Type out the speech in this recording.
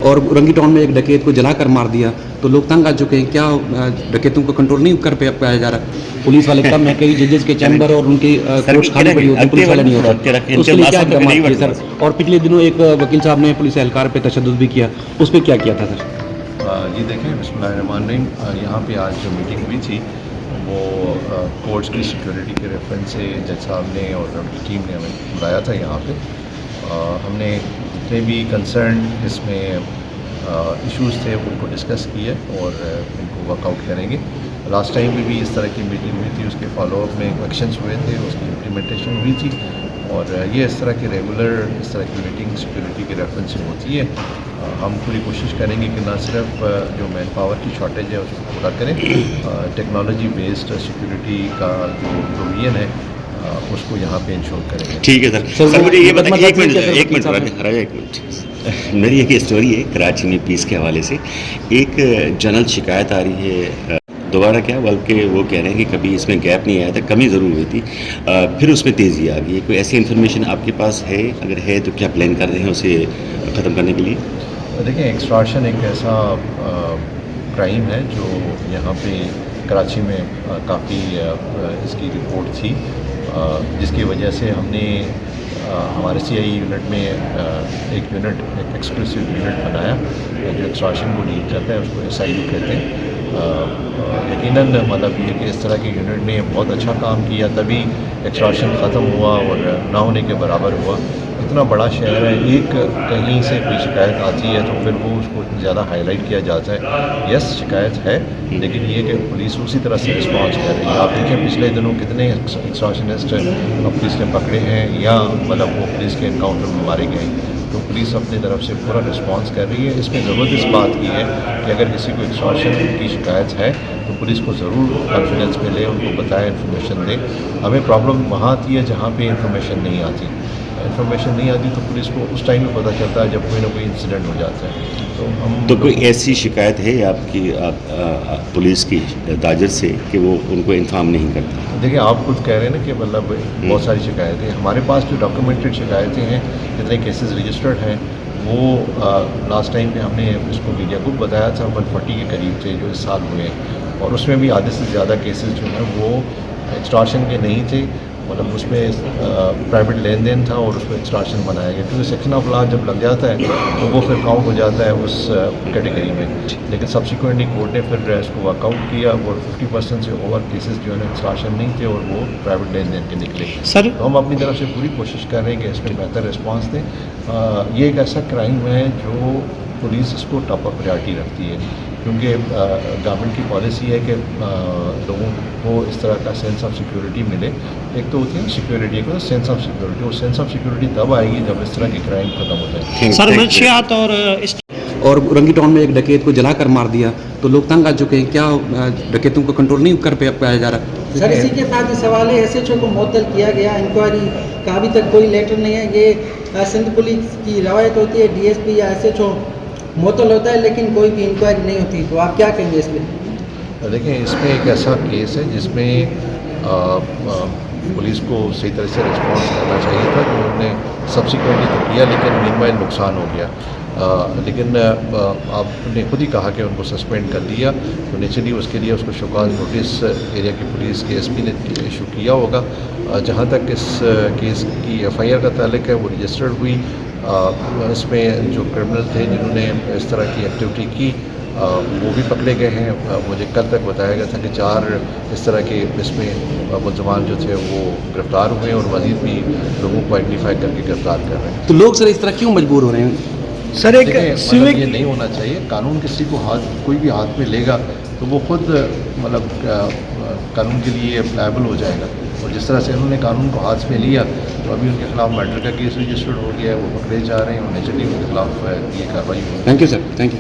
और रंगी टाउन में एक डकैत को जलाकर मार दिया, तो लोग तंग आ चुके हैं। क्या डकैतों को कंट्रोल नहीं कर पाया जा रहा? पुलिस वाले कम है, कई जजेस के चैम्बर और उनकी कोर्ट्स खाली पड़ी होती है, पुलिस वाला नहीं होता, तो उसके लिए क्या इकदाम किए सर? और पिछले दिनों एक वकील साहब ने पुलिस एहलकार पे तशद्दुद भी किया, उस पर क्या किया था सर? ये देखें, बिस्मिल्लाहिर्रहमानिर्रहीम, यहाँ पे आज जो मीटिंग हुई थी वो कोर्ट्स की सिक्योरिटी के रेफरेंस से जज साहब ने और उनकी टीम ने हमें बुलाया था यहाँ पे। हमने जितने भी कंसर्न इसमें इश्यूज़ थे उनको डिस्कस किए और उनको वर्कआउट करेंगे। लास्ट टाइम में भी इस तरह की मीटिंग हुई थी, उसके फॉलोअप में एक्शंस हुए थे, उसकी इम्प्लीमेंटेशन हुई थी और ये इस तरह की रेगुलर इस तरह की मीटिंग सिक्योरिटी के रेफरेंस से होती है। हम पूरी कोशिश करेंगे कि ना सिर्फ जो मैन पावर की शॉर्टेज है उसको पूरा करें, टेक्नोलॉजी बेस्ड सिक्योरिटी का जो प्रोविजन है उसको यहाँ पे इंश्योर करेंगे। ठीक है सर मुझे ये बताइए, एक मिनट राजा, एक मिनट। मेरी एक स्टोरी है कराची में पीस के हवाले से। एक जनरल शिकायत आ रही है, दोबारा क्या बल्कि वो कह रहे हैं कि कभी इसमें गैप नहीं आया था, कमी ज़रूर हुई थी, फिर उसमें तेज़ी आ गई है। कोई ऐसी इन्फॉर्मेशन आपके पास है? अगर है तो क्या प्लान कर रहे हैं उसे ख़त्म करने के लिए? देखिए, एक्सटॉर्शन एक ऐसा क्राइम है जो यहाँ पे कराची में काफ़ी इसकी रिपोर्ट थी, जिसकी वजह से हमने हमारे CI यूनिट में एक एक्सक्लूसिव यूनिट बनाया जो एक्सटॉर्शन को डील करता है, उसको SIU कहते हैं। यकीनन मतलब ये कि इस तरह के यूनिट ने बहुत अच्छा काम किया, तभी एक्सटॉर्शन ख़त्म हुआ और ना होने के बराबर हुआ। इतना बड़ा शहर है, एक कहीं से कोई शिकायत आती है तो फिर वो उसको ज़्यादा हाईलाइट किया जाता है। यस, शिकायत है, लेकिन ये कि पुलिस उसी तरह से रिस्पॉन्स कर रही है। आप देखें पिछले दिनों कितने एक्सटॉर्शनिस्ट पुलिस ने पकड़े हैं या मतलब वो पुलिस के एनकाउंटर में मारे गए, तो पुलिस अपनी तरफ से पूरा रिस्पांस कर रही है। इसमें ज़रूरत इस बात की है कि अगर किसी को एक्सटॉर्शन की शिकायत है तो पुलिस को ज़रूर कॉन्फिडेंस में ले, उनको बताए, इन्फॉर्मेशन दे। हमें प्रॉब्लम वहाँ आती है जहाँ पे इन्फॉर्मेशन नहीं आती। इन्फॉर्मेशन नहीं आती तो पुलिस को उस टाइम में पता चलता है जब कोई ना कोई इंसिडेंट हो जाता है। तो हम कोई ऐसी शिकायत है आपकी पुलिस की दाजर से कि वो उनको इन्फॉर्म नहीं करता? देखिए, आप खुद कह रहे हैं ना कि मतलब बहुत सारी शिकायतें हमारे पास जो डॉक्यूमेंटेड शिकायतें हैं, जितने केसेस रजिस्टर्ड हैं, वो लास्ट टाइम पे हमने इसको मीडिया को बताया था 140 के करीब थे जो इस साल हुए हैं, और उसमें भी आधे से ज़्यादा केसेस जो हैं वो एक्सटॉर्शन के नहीं थे, मतलब उसमें प्राइवेट लेन देन था और उसमें एक्सटॉर्शन बनाया गया, क्योंकि सेक्शन ऑफ लॉ जब लग जाता है तो वो फिर काउंट हो जाता है उस कैटेगरी में। लेकिन सब्सिक्वेंटली कोर्ट ने फिर इसको वर्कआउट किया और 50% से ओवर केसेस जो है ना एक्सटॉर्शन नहीं थे और वो प्राइवेट लेन देन के निकले। सर, तो हम अपनी तरफ से पूरी कोशिश कर रहे हैं कि इसमें बेहतर रिस्पॉन्स दें। ये एक ऐसा क्राइम है जो पुलिस इसको टॉप ऑफ प्रायोरिटी रखती है, क्योंकि गवर्नमेंट की पॉलिसी है कि लोगों को इस तरह का सेंस ऑफ सिक्योरिटी मिले। एक तो होती है सिक्योरिटी, एक होता है सेंस ऑफ सिक्योरिटी, और सेंस ऑफ सिक्योरिटी तब आएगी जब इस तरह के क्राइम खत्म हो जाए। सर, मंशियात और रंगी टाउन में एक डकैत को जलाकर मार दिया, तो लोग तंग आ चुके हैं। क्या डकैतों को कंट्रोल नहीं कर पाया जा रहा? सर, इसी के साथ सवाल है, SHO को मुअत्तल किया गया, इंक्वायरी का अभी तक कोई लेटर नहीं है। ये सिंध पुलिस की रवायत होती है, DSP या SHO मुअत्तल होता है लेकिन कोई भी इंक्वायरी नहीं होती, तो आप क्या कहेंगे इस पर? देखिए, इसमें एक ऐसा केस है जिसमें पुलिस को सही तरह से रिस्पॉन्स करना चाहिए था, जो उन्होंने सब्सिक्वेंटली तो किया, लेकिन मीनवाइल नुकसान हो गया। लेकिन आपने खुद ही कहा कि उनको सस्पेंड कर दिया, तो नेचुरली उसके लिए उसको शोकाज नोटिस एरिया की पुलिस के SP ने इशू किया होगा। जहाँ तक इस केस की FIR का ताल्लुक है, वो रजिस्टर्ड हुई। इसमें जो क्रिमिनल थे जिन्होंने इस तरह की एक्टिविटी की वो भी पकड़े गए हैं। मुझे कल तक बताया गया था कि 4 इस तरह के इसमें मुलजमान जो थे वो गिरफ्तार हुए और मज़ीद भी लोगों को आइडेंटिफाई करके गिरफ्तार कर रहे हैं। तो लोग सर इस तरह क्यों मजबूर हो रहे हैं? सर, एक मतलब ये नहीं होना चाहिए। कानून किसी को कोई भी हाथ में लेगा तो वो खुद मतलब कानून के लिए लायबल हो जाएगा, और जिस तरह से उन्होंने कानून को हाथ में लिया तो अभी उनके खिलाफ मर्डर का केस रजिस्टर्ड हो गया है, वो पकड़े जा रहे हैं और नेचुरली उनके खिलाफ ये कार्रवाई होगी। Thank you sir, thank you.